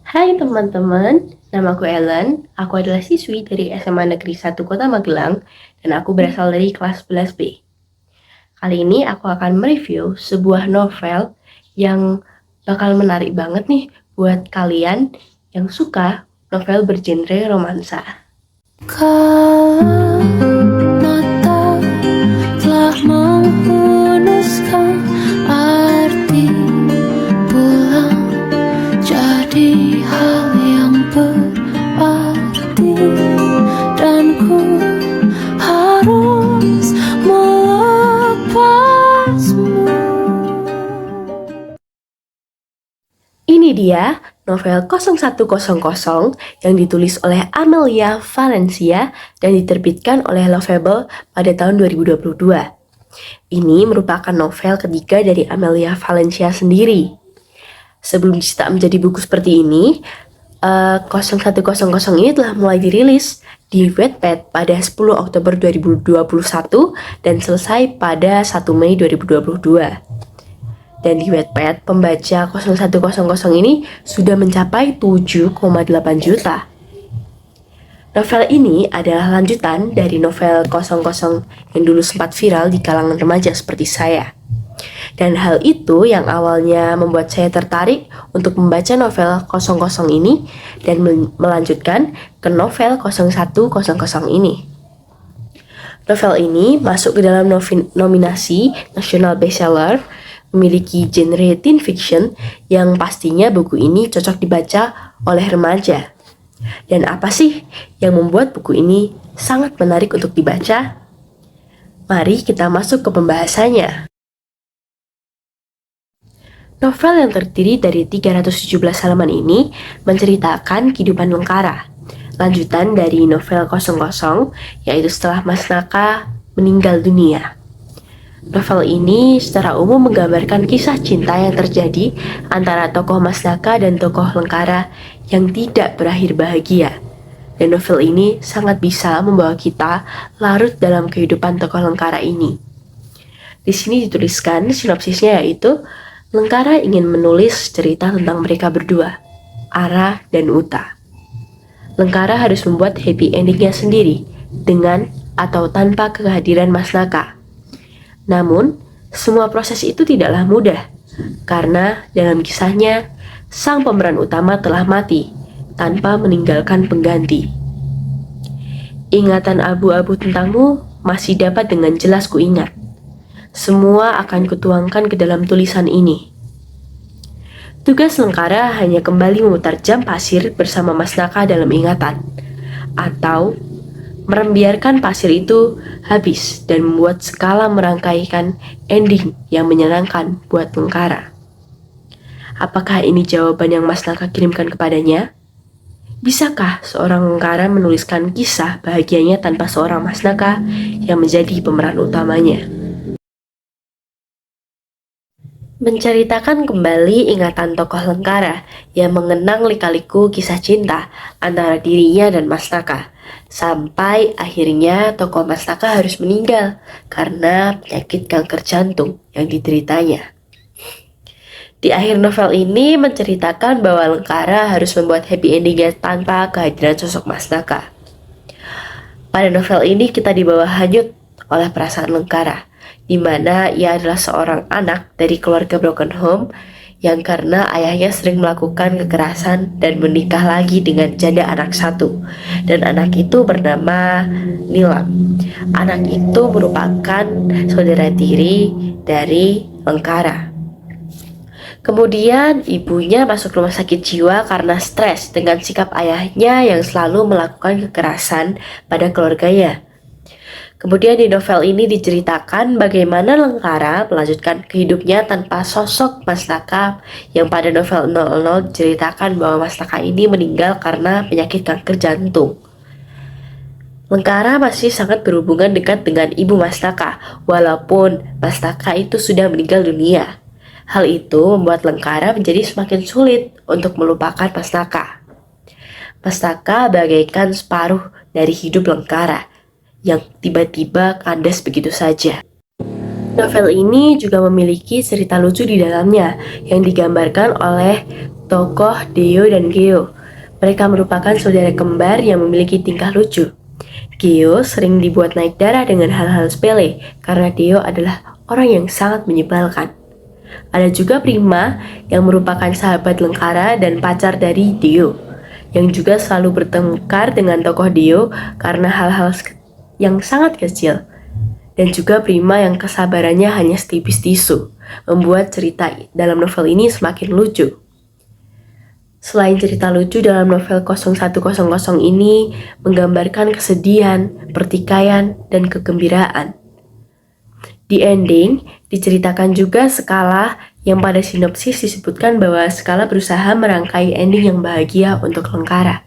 Hai teman-teman, namaku Ellen. Aku adalah siswi dari SMA Negeri 1 Kota Magelang dan aku berasal dari kelas 11B. Kali ini aku akan mereview sebuah novel yang bakal menarik banget nih buat kalian yang suka novel bergenre romansa. Kala mata telah menghunuskan arti pulang jadi hal yang berarti, dan ku harus melepasmu. Ini dia novel 0100 yang ditulis oleh Amelia Valencia dan diterbitkan oleh Lovable pada tahun 2022. Ini merupakan novel ketiga dari Amelia Valencia sendiri. Sebelum dicetak menjadi buku seperti ini, 0100 ini telah mulai dirilis di Wattpad pada 10 Oktober 2021 dan selesai pada 1 Mei 2022. Dan di Wattpad, pembaca 0100 ini sudah mencapai 7,8 juta. Novel ini adalah lanjutan dari novel 00 yang dulu sempat viral di kalangan remaja seperti saya. Dan hal itu yang awalnya membuat saya tertarik untuk membaca novel 00 ini dan melanjutkan ke novel 0100 ini. Novel ini masuk ke dalam nominasi National Bestseller, memiliki genre teen fiction yang pastinya buku ini cocok dibaca oleh remaja. Dan apa sih yang membuat buku ini sangat menarik untuk dibaca? Mari kita masuk ke pembahasannya. Novel yang terdiri dari 317 halaman ini menceritakan kehidupan Lengkara, lanjutan dari novel 00, yaitu setelah Mas Naka meninggal dunia. Novel ini secara umum menggambarkan kisah cinta yang terjadi antara tokoh Mas Naka dan tokoh Lengkara yang tidak berakhir bahagia. Dan novel ini sangat bisa membawa kita larut dalam kehidupan tokoh Lengkara ini. Di sini dituliskan sinopsisnya, yaitu Lengkara ingin menulis cerita tentang mereka berdua, Ara dan Uta. Lengkara harus membuat happy endingnya sendiri, dengan atau tanpa kehadiran Mas Naka. Namun, semua proses itu tidaklah mudah, karena dalam kisahnya, sang pemeran utama telah mati tanpa meninggalkan pengganti. Ingatan abu-abu tentangmu masih dapat dengan jelas kuingat. Semua akan kutuangkan ke dalam tulisan ini. Tugas Lengkara hanya kembali memutar jam pasir bersama Mas Naka dalam ingatan, atau membiarkan pasir itu habis dan membuat skala merangkaikan ending yang menyenangkan buat Lengkara. Apakah ini jawaban yang Mas Naka kirimkan kepadanya? Bisakah seorang Lengkara menuliskan kisah bahagianya tanpa seorang Mas Naka yang menjadi pemeran utamanya? Menceritakan kembali ingatan tokoh Lengkara yang mengenang lika-liku kisah cinta antara dirinya dan Mas Naka, sampai akhirnya tokoh Mas Naka harus meninggal karena penyakit kanker jantung yang dideritanya. Di akhir novel ini menceritakan bahwa Lengkara harus membuat happy endingnya tanpa kehadiran sosok Mas Naka. Pada novel ini kita dibawa hanyut oleh perasaan Lengkara, di mana ia adalah seorang anak dari keluarga broken home yang karena ayahnya sering melakukan kekerasan dan menikah lagi dengan janda anak satu, dan anak itu bernama Nilam. Anak itu merupakan saudara tiri dari Lengkara. Kemudian ibunya masuk rumah sakit jiwa karena stres dengan sikap ayahnya yang selalu melakukan kekerasan pada keluarganya. Kemudian di novel ini diceritakan bagaimana Lengkara melanjutkan kehidupnya tanpa sosok Mastaka, yang pada novel 00 diceritakan bahwa Mastaka ini meninggal karena penyakit kanker jantung. Lengkara masih sangat berhubungan dekat dengan ibu Mastaka, walaupun Mastaka itu sudah meninggal dunia. Hal itu membuat Lengkara menjadi semakin sulit untuk melupakan Mastaka. Mastaka bagaikan separuh dari hidup Lengkara yang tiba-tiba kandas begitu saja. Novel ini juga memiliki cerita lucu di dalamnya yang digambarkan oleh tokoh Deo dan Geo. Mereka merupakan saudara kembar yang memiliki tingkah lucu. Geo sering dibuat naik darah dengan hal-hal sepele karena Deo adalah orang yang sangat menyebalkan. Ada juga Prima yang merupakan sahabat Lengkara dan pacar dari Deo, yang juga selalu bertengkar dengan tokoh Deo karena hal-hal yang sangat kecil. Dan juga Prima yang kesabarannya hanya setipis tisu, membuat cerita dalam novel ini semakin lucu. Selain cerita lucu, dalam novel 0100 ini menggambarkan kesedihan, pertikaian, dan kegembiraan. Di ending, diceritakan juga Skala yang pada sinopsis disebutkan bahwa Skala berusaha merangkai ending yang bahagia untuk Lengkara.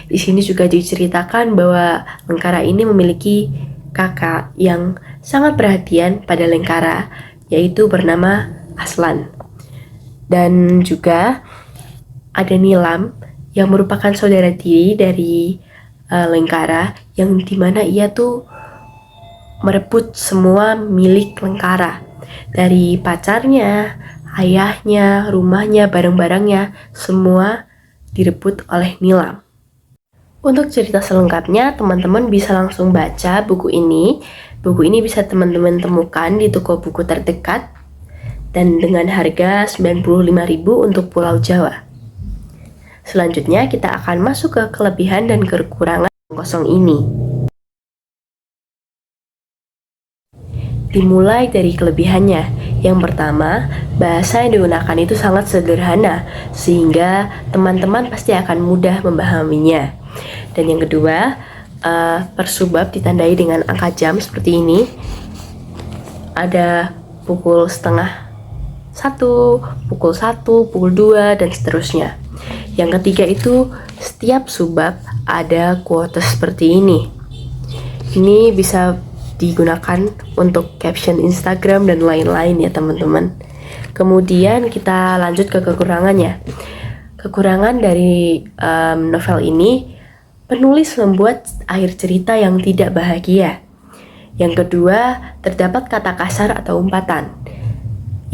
Di sini juga diceritakan bahwa Lengkara ini memiliki kakak yang sangat perhatian pada Lengkara, yaitu bernama Aslan. Dan juga ada Nilam yang merupakan saudara tiri dari Lengkara, yang dimana ia tuh merebut semua milik Lengkara, dari pacarnya, ayahnya, rumahnya, barang-barangnya, semua direbut oleh Nilam. Untuk cerita selengkapnya, teman-teman bisa langsung baca buku ini. Buku ini bisa teman-teman temukan di toko buku terdekat dan dengan harga 95.000 untuk Pulau Jawa. Selanjutnya kita akan masuk ke kelebihan dan kekurangan kosong ini. Dimulai dari kelebihannya. Yang pertama, bahasa yang digunakan itu sangat sederhana, sehingga teman-teman pasti akan mudah memahaminya. Dan yang kedua, persubab ditandai dengan angka jam seperti ini. Ada pukul setengah 1, pukul 1, pukul 2, dan seterusnya. Yang ketiga itu, setiap subbab ada quotes seperti ini. Ini bisa digunakan untuk caption Instagram dan lain-lain ya teman-teman. Kemudian kita lanjut ke kekurangannya. Kekurangan dari novel ini, penulis membuat akhir cerita yang tidak bahagia. Yang kedua, terdapat kata kasar atau umpatan.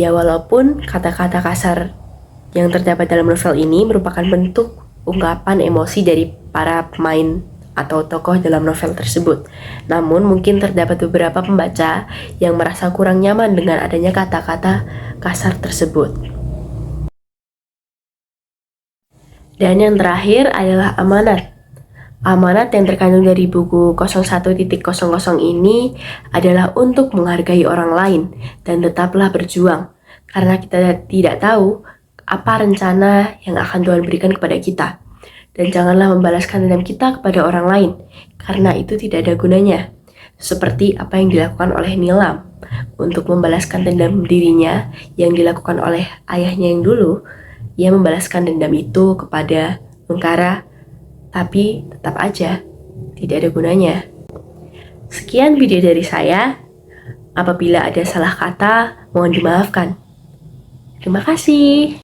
Ya walaupun kata-kata kasar yang terdapat dalam novel ini merupakan bentuk ungkapan emosi dari para pemain atau tokoh dalam novel tersebut. Namun mungkin terdapat beberapa pembaca yang merasa kurang nyaman dengan adanya kata-kata kasar tersebut. Dan yang terakhir adalah amanat. Amanat yang terkandung dari buku 01.00 ini adalah untuk menghargai orang lain dan tetaplah berjuang, karena kita tidak tahu apa rencana yang akan Tuhan berikan kepada kita. Dan janganlah membalaskan dendam kita kepada orang lain, karena itu tidak ada gunanya. Seperti apa yang dilakukan oleh Nilam untuk membalaskan dendam dirinya yang dilakukan oleh ayahnya yang dulu. Ia membalaskan dendam itu kepada Lengkara, tapi tetap aja tidak ada gunanya. Sekian video dari saya. Apabila ada salah kata, mohon dimaafkan. Terima kasih.